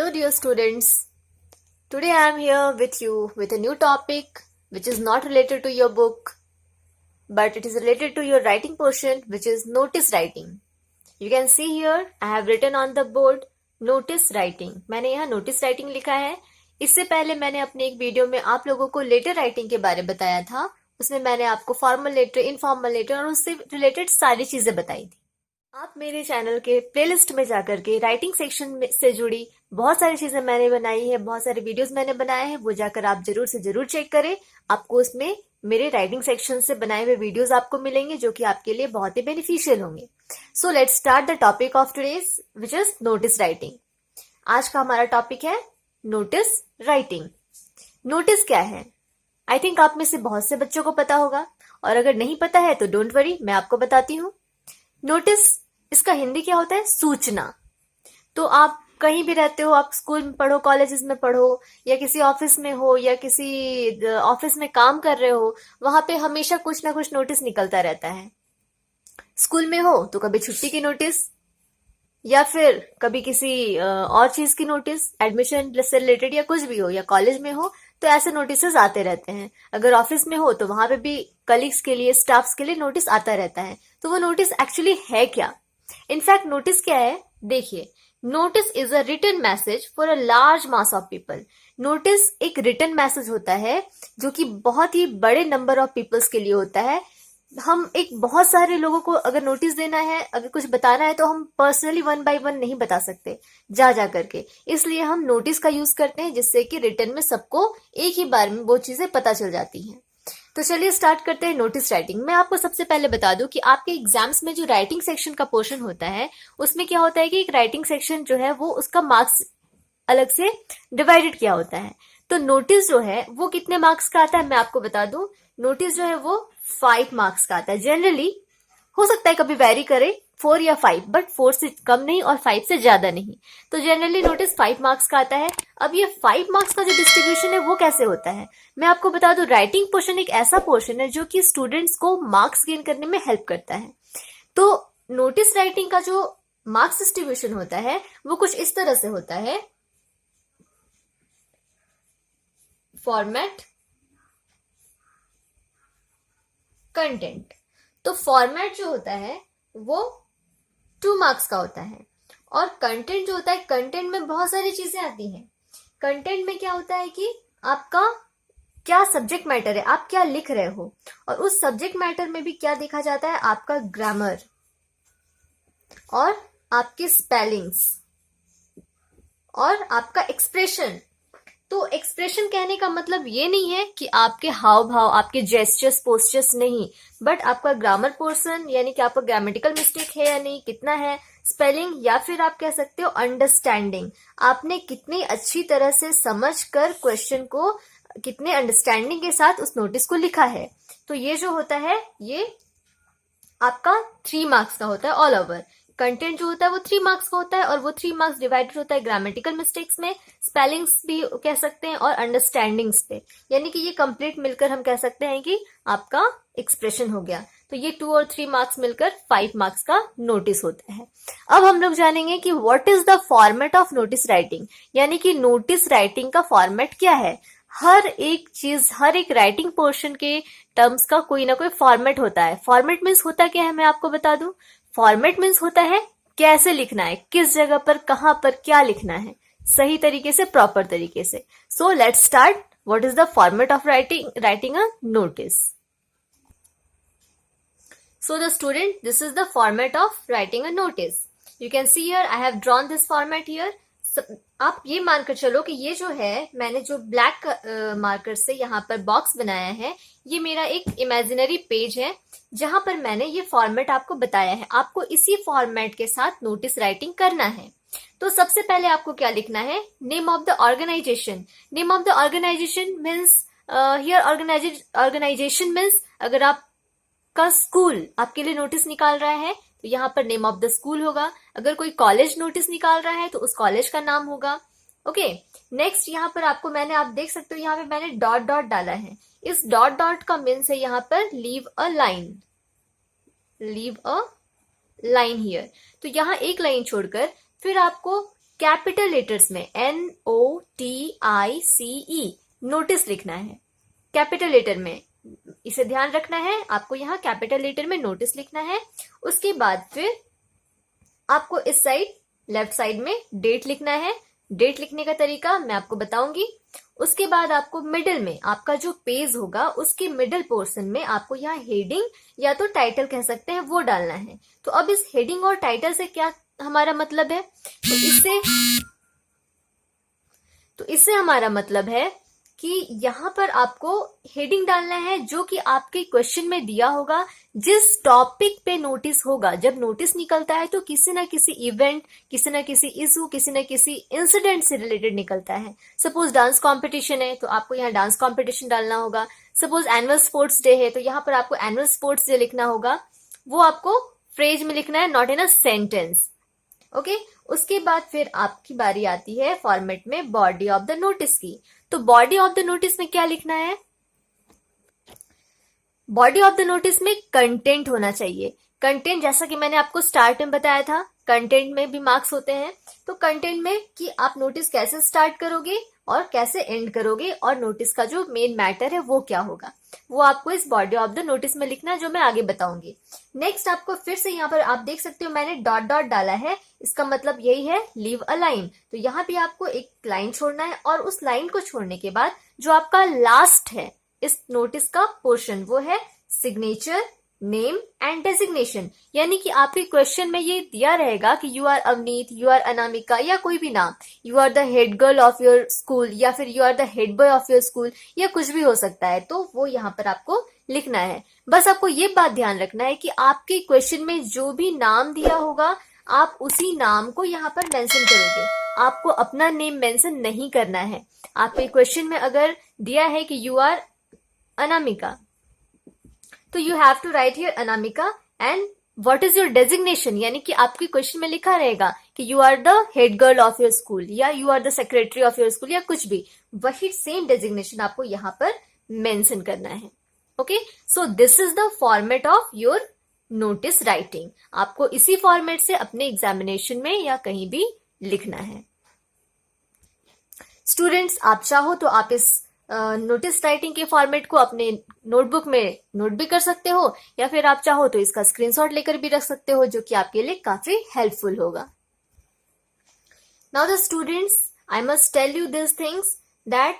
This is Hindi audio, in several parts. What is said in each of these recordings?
Hello, dear students. Today I am here with you with a new topic which is not related to your book, but it is related to your writing portion, which is notice writing. You can see here I have written on the board notice writing. मैंने यहाँ notice writing लिखा है. इससे पहले मैंने अपने एक वीडियो में आप लोगों को लेटर राइटिंग के बारे में बताया था. उसमें मैंने आपको फॉर्मल लेटर, इनफॉर्मल लेटर और उससे रिलेटेड सारी चीजें बताई थी. आप मेरे चैनल के प्लेलिस्ट में जाकर के राइटिंग सेक्शन से जुड़ी बहुत सारी चीजें मैंने बनाई है, बहुत सारे वीडियोस मैंने बनाए हैं, वो जाकर आप जरूर से जरूर चेक करें. आपको उसमें मेरे राइटिंग सेक्शन से बनाए हुए वीडियोस आपको मिलेंगे जो कि आपके लिए बहुत ही बेनिफिशियल होंगे. So let's start the topic of today's which is notice writing. आज का हमारा टॉपिक है नोटिस राइटिंग. नोटिस क्या है? आई थिंक आप में से बहुत से बच्चों को पता होगा, और अगर नहीं पता है तो डोंट वरी, मैं आपको बताती हूँ. नोटिस, इसका हिंदी क्या होता है? सूचना. तो आप कहीं भी रहते हो, आप स्कूल में पढ़ो, कॉलेजेस में पढ़ो, या किसी ऑफिस में हो, या किसी ऑफिस में काम कर रहे हो, वहां पे हमेशा कुछ ना कुछ नोटिस निकलता रहता है. स्कूल में हो तो कभी छुट्टी की नोटिस, या फिर कभी किसी और चीज की नोटिस, एडमिशन से रिलेटेड या कुछ भी हो, या कॉलेज में हो तो ऐसे नोटिसेस आते रहते हैं. अगर ऑफिस में हो तो वहां पे भी कलीग्स के लिए, स्टाफ्स के लिए नोटिस आता रहता है. तो वो नोटिस एक्चुअली है क्या? इनफैक्ट नोटिस क्या है? देखिए, notice is a written message for a large mass of people. Notice एक रिटन मैसेज होता है जो कि बहुत ही बड़े नंबर ऑफ पीपल्स के लिए होता है. हम एक बहुत सारे लोगों को अगर नोटिस देना है, अगर कुछ बताना है, तो हम पर्सनली वन बाय वन नहीं बता सकते जा करके. इसलिए हम नोटिस का यूज करते हैं, जिससे कि रिटन में सबको एक ही बार में वो चीजें पता चल जाती हैं. तो चलिए स्टार्ट करते हैं नोटिस राइटिंग. मैं आपको सबसे पहले बता दूं कि आपके एग्जाम्स में जो राइटिंग सेक्शन का पोर्शन होता है, उसमें क्या होता है कि एक राइटिंग सेक्शन जो है वो उसका मार्क्स अलग से डिवाइडेड किया होता है. तो नोटिस जो है वो कितने मार्क्स का आता है मैं आपको बता दूं. नोटिस जो है वो 5 मार्क्स का आता है. जनरली हो सकता है कभी वेरी करे 4 या 5, बट 4 से कम नहीं और 5 से ज्यादा नहीं. तो जनरली नोटिस 5 मार्क्स का आता है. अब ये 5 मार्क्स का जो डिस्ट्रीब्यूशन है वो कैसे होता है मैं आपको बता दूं. राइटिंग पोर्शन एक ऐसा पोर्शन है जो कि स्टूडेंट्स को मार्क्स गेन करने में हेल्प करता है. तो नोटिस राइटिंग का जो मार्क्स डिस्ट्रीब्यूशन होता है वो कुछ इस तरह से होता है. Format, content. तो फॉर्मेट जो होता है वो 2 मार्क्स का होता है, और कंटेंट जो होता है, कंटेंट में बहुत सारी चीजें आती हैं. कंटेंट में क्या होता है कि आपका क्या सब्जेक्ट मैटर है, आप क्या लिख रहे हो, और उस सब्जेक्ट मैटर में भी क्या देखा जाता है, आपका ग्रामर और आपकी स्पेलिंग्स और आपका एक्सप्रेशन. तो एक्सप्रेशन कहने का मतलब ये नहीं है कि आपके हाव भाव, आपके जेस्चर्स, पोस्चर्स नहीं, बट आपका ग्रामर पोर्शन, यानी कि आपका ग्रामेटिकल मिस्टेक है या नहीं, कितना है, स्पेलिंग, या फिर आप कह सकते हो अंडरस्टैंडिंग. आपने कितनी अच्छी तरह से समझ कर क्वेश्चन को, कितने अंडरस्टैंडिंग के साथ उस नोटिस को लिखा है. तो ये जो होता है ये आपका 3 मार्क्स का होता है ऑल ओवर. कंटेंट जो होता है वो 3 मार्क्स का होता है, और वो 3 मार्क्स डिवाइडेड होता है ग्रामेटिकल मिस्टेक्स में, स्पेलिंग्स भी कह सकते हैं, और अंडरस्टैंडिंग्स पे. यानी कि ये कंप्लीट मिलकर हम कह सकते हैं कि आपका एक्सप्रेशन हो गया. तो ये 2 और 3 मार्क्स मिलकर 5 मार्क्स का नोटिस होता है. अब हम लोग जानेंगे कि what is the format of notice writing, यानी कि नोटिस राइटिंग का फॉर्मेट क्या है. हर एक चीज, हर एक राइटिंग पोर्शन के टर्म्स का कोई ना कोई फॉर्मेट होता है. फॉर्मेट मीन्स होता क्या है मैं आपको बता दूं. फॉर्मेट मीन्स होता है कैसे लिखना है, किस जगह पर, कहां पर क्या लिखना है, सही तरीके से, प्रॉपर तरीके से. So let's start. What is the format of writing a notice. So the student, this is the format of writing a notice. You can see here I have drawn this format here. आप ये मानकर चलो कि ये जो है, मैंने जो ब्लैक मार्कर से यहाँ पर बॉक्स बनाया है, ये मेरा एक इमेजिनरी पेज है जहां पर मैंने ये फॉर्मेट आपको बताया है. आपको इसी फॉर्मेट के साथ नोटिस राइटिंग करना है. तो सबसे पहले आपको क्या लिखना है? Name of the organisation. Name of the organisation means here organisation means अगर आप का स्कूल आपके लिए नोटिस निकाल रहा है तो यहाँ पर नेम ऑफ द स्कूल होगा. अगर कोई कॉलेज नोटिस निकाल रहा है तो उस कॉलेज का नाम होगा. ओके, नेक्स्ट यहाँ पर आपको आप देख सकते हो यहाँ पे मैंने डॉट डॉट डाला है. इस डॉट डॉट का मीन्स है यहाँ पर leave a line. Leave a line here. तो यहाँ एक लाइन छोड़कर फिर आपको कैपिटल लेटर्स में NOTICE नोटिस लिखना है कैपिटल लेटर में, इसे ध्यान रखना है आपको, यहाँ कैपिटल लेटर में नोटिस लिखना है। उसके बाद फिर आपको इस साइड लेफ्ट साइड में डेट लिखना है। डेट लिखने का तरीका मैं आपको बताऊंगी। उसके बाद आपको मिडिल में आपका जो पेज होगा उसके मिडिल पोर्शन में आपको यहाँ हेडिंग या तो टाइटल कह सकते हैं वो डालना है। तो अब इस हेडिंग और टाइटल से क्या हमारा मतलब है, तो इससे हमारा मतलब है कि यहाँ पर आपको हेडिंग डालना है जो कि आपके क्वेश्चन में दिया होगा। जिस टॉपिक पे नोटिस होगा, जब नोटिस निकलता है तो किसी ना किसी इवेंट, किसी ना किसी इशू, किसी ना किसी इंसिडेंट से रिलेटेड निकलता है। सपोज डांस कॉम्पिटिशन है तो आपको यहाँ डांस कॉम्पिटिशन डालना होगा। सपोज एनुअल स्पोर्ट्स डे है तो यहाँ पर आपको एनुअल स्पोर्ट्स डे लिखना होगा। वो आपको फ्रेज में लिखना है, not in a sentence. Okay, उसके बाद फिर आपकी बारी आती है फॉर्मेट में बॉडी ऑफ द नोटिस की। तो बॉडी ऑफ द नोटिस में क्या लिखना है, बॉडी ऑफ द नोटिस में कंटेंट होना चाहिए। कंटेंट जैसा कि मैंने आपको स्टार्ट में बताया था, कंटेंट में भी मार्क्स होते हैं। तो कंटेंट में कि आप नोटिस कैसे स्टार्ट करोगे और कैसे एंड करोगे और नोटिस का जो मेन मैटर है वो क्या होगा, वो आपको इस बॉडी ऑफ द नोटिस में लिखना है, जो मैं आगे बताऊंगी। नेक्स्ट आपको फिर से यहाँ पर आप देख सकते हो मैंने डॉट डॉट डाला है, इसका मतलब यही है लीव अ लाइन। तो यहाँ भी आपको एक लाइन छोड़ना है और उस लाइन को छोड़ने के बाद जो आपका लास्ट है इस नोटिस का पोर्शन वो है सिग्नेचर, नेम एंड डेजिग्नेशन। यानी कि आपके क्वेश्चन में ये दिया रहेगा कि you are Avneet, you are Anamika या कोई भी नाम, you are the head girl of your school या फिर you are the head boy of your school या कुछ भी हो सकता है। तो वो यहाँ पर आपको लिखना है। बस आपको ये बात ध्यान रखना है कि आपके क्वेश्चन में जो भी नाम दिया होगा आप उसी नाम को यहाँ पर मेंशन करोगे, आपको अपना नेम मेंशन नहीं करना है। आपके क्वेश्चन में अगर दिया है कि यू आर अनामिका तो you have to write here Anamika and what is your designation, यानी कि आपके क्वेश्चन में लिखा रहेगा कि you are the head girl of your school या you are the secretary of your school या कुछ भी, वही सेम डेजिग्नेशन आपको यहाँ पर मेंशन करना है। Okay, so this is the format of your notice writing. आपको इसी फॉर्मेट से अपने एग्जामिनेशन में या कहीं भी लिखना है। स्टूडेंट्स, आप चाहो तो आप इस नोटिस राइटिंग के फॉर्मेट को अपने नोटबुक में नोट भी कर सकते हो या फिर आप चाहो तो इसका स्क्रीनशॉट लेकर भी रख सकते हो, जो कि आपके लिए काफी हेल्पफुल होगा। Now the students, I must tell you this things that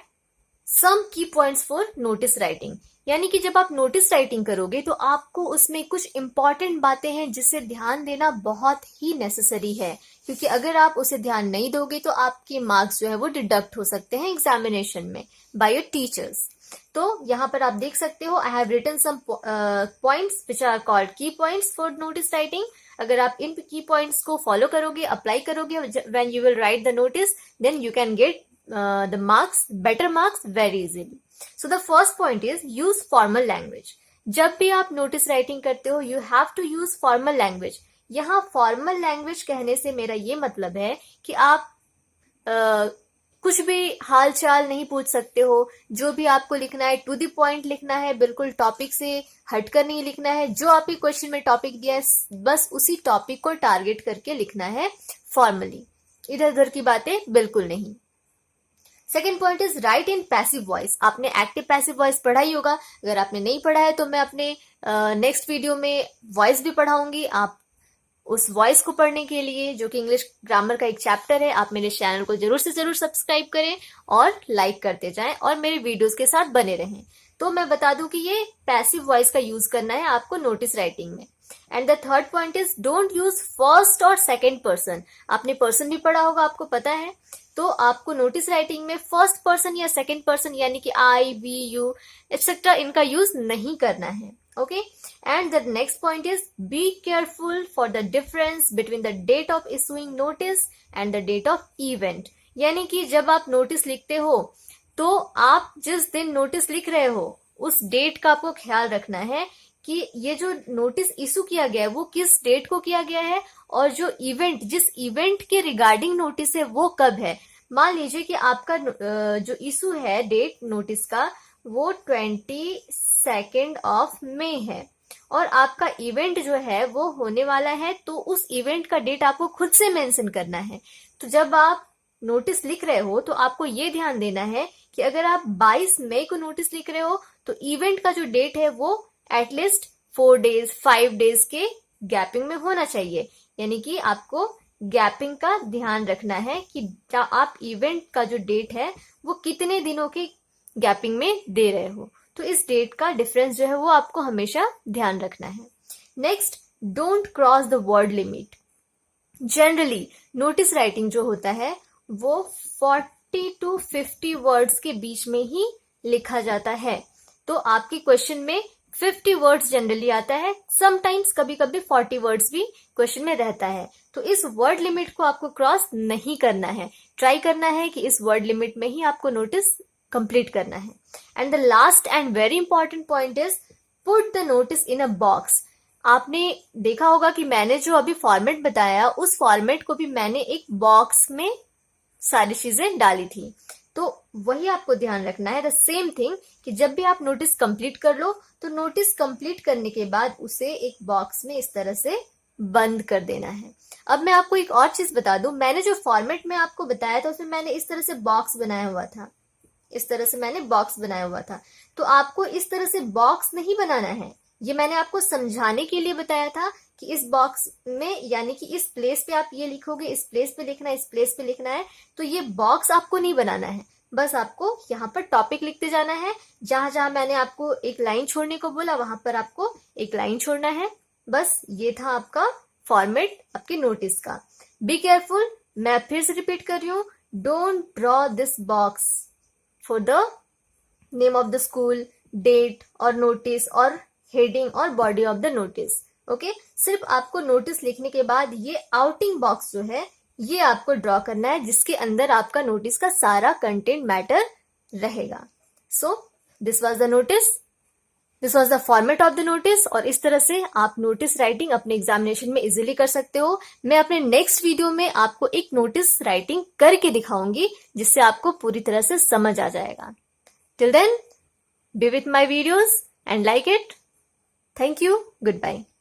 some key points for notice writing. यानी कि जब आप नोटिस राइटिंग करोगे तो आपको उसमें कुछ इंपॉर्टेंट बातें हैं जिससे ध्यान देना बहुत ही नेसेसरी है, क्योंकि अगर आप उसे ध्यान नहीं दोगे तो आपके मार्क्स जो है वो डिडक्ट हो सकते हैं एग्जामिनेशन में बाय योर टीचर्स। तो यहाँ पर आप देख सकते हो I have written some points which are called key points for notice writing. अगर आप इन की पॉइंट्स को फॉलो करोगे, अप्लाई करोगे when you will write the notice, then you can get the marks, better marks very easily. So the first point is use formal language. जब भी आप नोटिस राइटिंग करते हो you have to use formal language. यहाँ formal language कहने से मेरा ये मतलब है कि आप कुछ भी हाल चाल नहीं पूछ सकते हो। जो भी आपको लिखना है टू द पॉइंट लिखना है, बिल्कुल टॉपिक से हटकर नहीं लिखना है। जो आपके क्वेश्चन में टॉपिक दिया है बस उसी टॉपिक को टारगेट करके लिखना है फॉर्मली, इधर उधर की बातें बिल्कुल नहीं। Second point is right in passive voice. आपने एक्टिव पैसिव वॉइस पढ़ा ही होगा, अगर आपने नहीं पढ़ा है तो मैं अपने नेक्स्ट वीडियो में वॉइस भी पढ़ाऊंगी। आप उस वॉइस को पढ़ने के लिए, जो कि इंग्लिश ग्रामर का एक चैप्टर है, आप मेरे चैनल को जरूर से जरूर सब्सक्राइब करें और लाइक करते जाएं और मेरे वीडियोस के साथ बने रहें। तो मैं बता दूं कि ये पैसिव वॉइस का यूज करना है आपको नोटिस राइटिंग में। And the third point is don't use first और सेकेंड पर्सन। आपने पर्सन भी पढ़ा होगा, आपको पता है, तो आपको नोटिस राइटिंग में फर्स्ट पर्सन या सेकेंड पर्सन यानी कि आई, वी, यू एक्सेट्रा इनका यूज नहीं करना है। Okay, and the next point is be careful for the difference between the date of issuing notice and the date of event. यानी कि जब आप नोटिस लिखते हो तो आप जिस दिन नोटिस लिख रहे हो उस डेट का आपको ख्याल रखना है कि ये जो नोटिस इशू किया गया है वो किस डेट को किया गया है और जो इवेंट, जिस इवेंट के रिगार्डिंग नोटिस है वो कब है। मान लीजिए कि आपका जो इशू है डेट नोटिस का वो 22 ऑफ मई है, और आपका इवेंट जो है वो होने वाला है, तो उस इवेंट का डेट आपको खुद से मेंशन करना है। तो जब आप नोटिस लिख रहे हो तो आपको ये ध्यान देना है कि अगर आप 22 मई को नोटिस लिख रहे हो तो इवेंट का जो डेट है वो एटलीस्ट 4 डेज 5 डेज के गैपिंग में होना चाहिए। यानी कि आपको गैपिंग का ध्यान रखना है कि आप इवेंट का जो डेट है वो कितने दिनों की गैपिंग में दे रहे हो। तो इस डेट का डिफरेंस जो है वो आपको हमेशा ध्यान रखना है। Next, don't cross the word limit. Generally notice writing जो होता है वो 40 to 50 वर्ड्स के बीच में ही लिखा जाता है। तो आपके क्वेश्चन में 50 वर्ड्स जनरली आता है, समटाइम्स कभी कभी 40 वर्ड्स भी क्वेश्चन में रहता है। तो इस वर्ड लिमिट को आपको क्रॉस नहीं करना है, ट्राई करना है कि इस वर्ड लिमिट में ही आपको नोटिस कंप्लीट करना है। And the last and very important point is put the notice in a box. आपने देखा होगा कि मैंने जो अभी फॉर्मेट बताया उस फॉर्मेट को भी मैंने एक बॉक्स में सारी चीजें डाली थी। तो वही आपको ध्यान रखना है, द सेम थिंग, कि जब भी आप नोटिस कंप्लीट कर लो तो नोटिस कंप्लीट करने के बाद उसे एक बॉक्स में इस तरह से बंद कर देना है। अब मैं आपको एक और चीज बता दूं, मैंने जो फॉर्मेट में आपको बताया था उसमें मैंने इस तरह से बॉक्स बनाया हुआ था, इस तरह से मैंने बॉक्स बनाया हुआ था। तो आपको इस तरह से बॉक्स नहीं बनाना है, ये मैंने आपको समझाने के लिए बताया था कि इस बॉक्स में यानी कि इस प्लेस पे आप ये लिखोगे, इस प्लेस पे लिखना है, इस प्लेस पे लिखना है। तो ये बॉक्स आपको नहीं बनाना है, बस आपको यहाँ पर टॉपिक लिखते जाना है। जहां जहां मैंने आपको एक लाइन छोड़ने को बोला वहां पर आपको एक लाइन छोड़ना है। बस ये था आपका फॉर्मेट आपके नोटिस का। बी केयरफुल, मैं फिर से रिपीट कर रही हूँ, don't draw this box for the name of the school, date और नोटिस और हेडिंग और body of the notice. Okay, सिर्फ आपको नोटिस लिखने के बाद ये आउटिंग बॉक्स जो है ये आपको ड्रॉ करना है, जिसके अंदर आपका नोटिस का सारा कंटेंट मैटर रहेगा। So this was the notice, this was the format of the notice. और इस तरह से आप नोटिस राइटिंग अपने एग्जामिनेशन में इजीली कर सकते हो। मैं अपने नेक्स्ट वीडियो में आपको एक नोटिस राइटिंग करके दिखाऊंगी जिससे आपको पूरी तरह से समझ आ जाएगा। Till then, be with my videos and like it. Thank you. Goodbye.